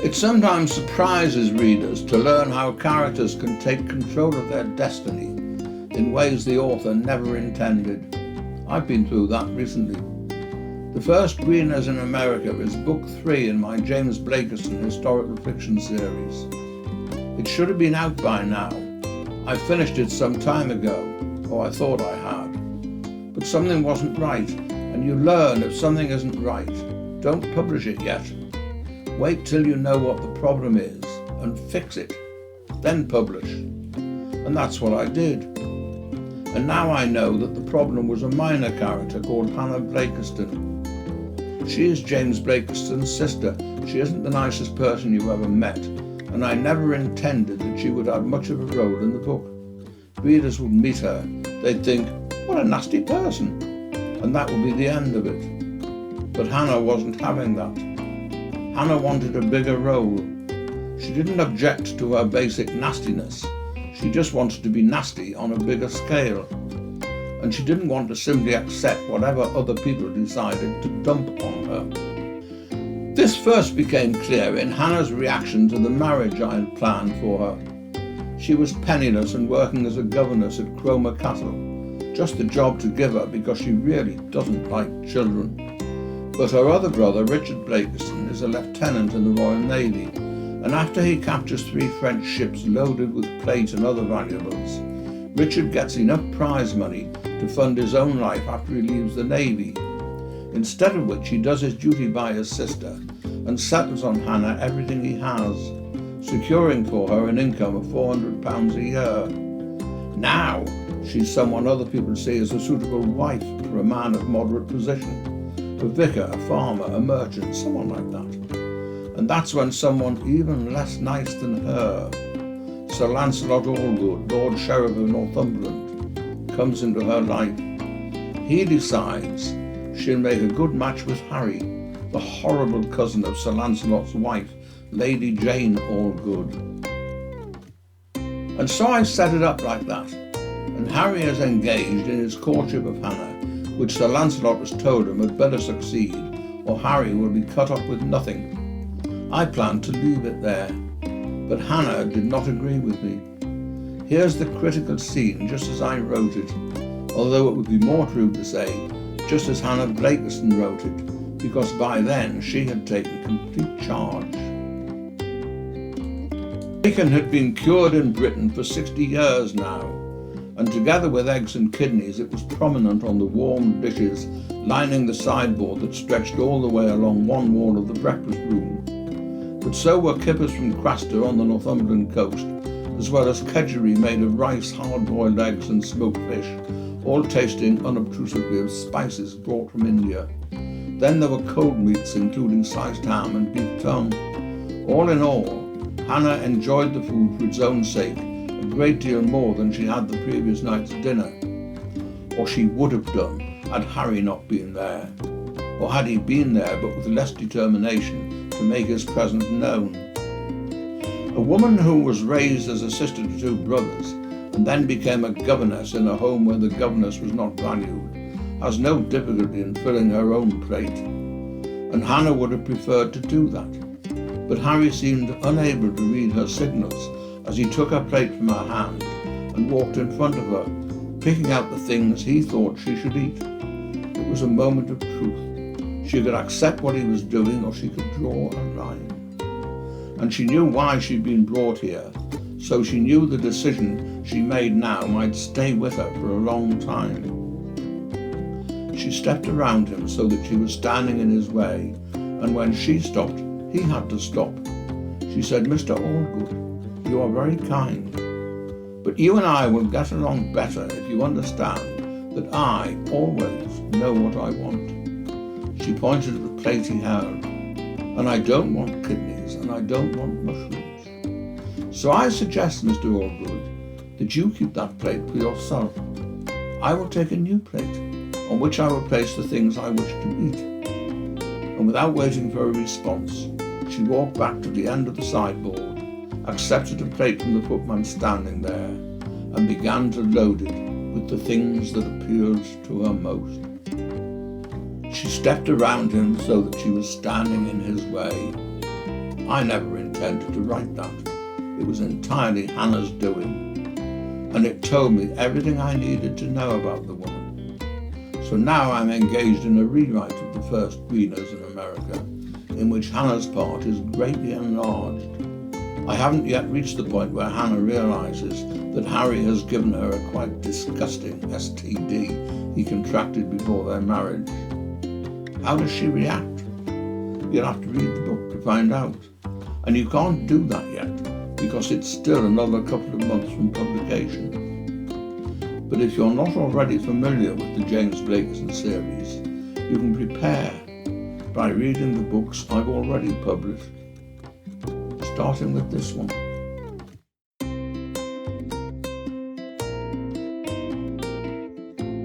It sometimes surprises readers to learn how characters can take control of their destiny in ways the author never intended. I've been through that recently. The first Greeners in America is book 3 in my James Blakiston historical fiction series. It should have been out by now. I finished it some time ago, or I thought I had. But something wasn't right, and you learn if something isn't right. Don't publish it yet. Wait till you know what the problem is and fix it, then publish. And that's what I did. And now I know that the problem was a minor character called Hannah Blakiston. She is James Blakiston's sister. She isn't the nicest person you ever met, and I never intended that she would have much of a role in the book. Readers would meet her, they'd think, what a nasty person, and that would be the end of it. But Hannah wasn't having that. Hannah wanted a bigger role. She didn't object to her basic nastiness. She just wanted to be nasty on a bigger scale. And she didn't want to simply accept whatever other people decided to dump on her. This first became clear in Hannah's reaction to the marriage I had planned for her. She was penniless and working as a governess at Cromer Castle, just a job to give her because she really doesn't like children. But her other brother, Richard Blakiston, is a lieutenant in the Royal Navy, and after he captures 3 French ships loaded with plate and other valuables, Richard gets enough prize money to fund his own life after he leaves the Navy, instead of which he does his duty by his sister and settles on Hannah everything he has, securing for her an income of £400 a year. Now she's someone other people see as a suitable wife for a man of moderate position. A vicar, a farmer, a merchant, someone like that. And that's when someone even less nice than her, Sir Lancelot Allgood, Lord Sheriff of Northumberland, comes into her life. He decides she'll make a good match with Harry, the horrible cousin of Sir Lancelot's wife, Lady Jane Allgood. And so I set it up like that, and Harry is engaged in his courtship of Hannah, which Sir Lancelot has told him had better succeed, or Harry will be cut off with nothing. I planned to leave it there, but Hannah did not agree with me. Here's the critical scene just as I wrote it, although it would be more true to say just as Hannah Blakiston wrote it, because by then she had taken complete charge. Bacon had been cured in Britain for 60 years now, and together with eggs and kidneys it was prominent on the warm dishes lining the sideboard that stretched all the way along one wall of the breakfast room. But so were kippers from Craster on the Northumberland coast, as well as kedgeree made of rice, hard-boiled eggs and smoked fish, all tasting unobtrusively of spices brought from India. Then there were cold meats including sliced ham and beef tongue. All in all, Hannah enjoyed the food for its own sake a great deal more than she had the previous night's dinner. Or she would have done had Harry not been there. Or had he been there but with less determination to make his presence known. A woman who was raised as a sister to 2 brothers and then became a governess in a home where the governess was not valued has no difficulty in filling her own plate. And Hannah would have preferred to do that. But Harry seemed unable to read her signals as he took her plate from her hand and walked in front of her, picking out the things he thought she should eat. It was a moment of truth. She could accept what he was doing, or she could draw a line. And she knew why she'd been brought here, so she knew the decision she made now might stay with her for a long time. She stepped around him so that she was standing in his way, and when she stopped, he had to stop. She said, "Mr. Allgood, you are very kind, but you and I will get along better if you understand that I always know what I want." She pointed at the plate he held. "And I don't want kidneys, and I don't want mushrooms. So I suggest, Mr. Allgood, that you keep that plate for yourself. I will take a new plate, on which I will place the things I wish to eat." And without waiting for a response, she walked back to the end of the sideboard, accepted a plate from the footman standing there, and began to load it with the things that appealed to her most. She stepped around him so that she was standing in his way. I never intended to write that. It was entirely Hannah's doing, and it told me everything I needed to know about the woman. So now I'm engaged in a rewrite of the first Greeners in America, in which Hannah's part is greatly enlarged. I haven't yet reached the point where Hannah realises that Harry has given her a quite disgusting STD he contracted before their marriage. How does she react? You'll have to read the book to find out. And you can't do that yet, because it's still another couple of months from publication. But if you're not already familiar with the James Blakiston series, you can prepare by reading the books I've already published, starting with this one.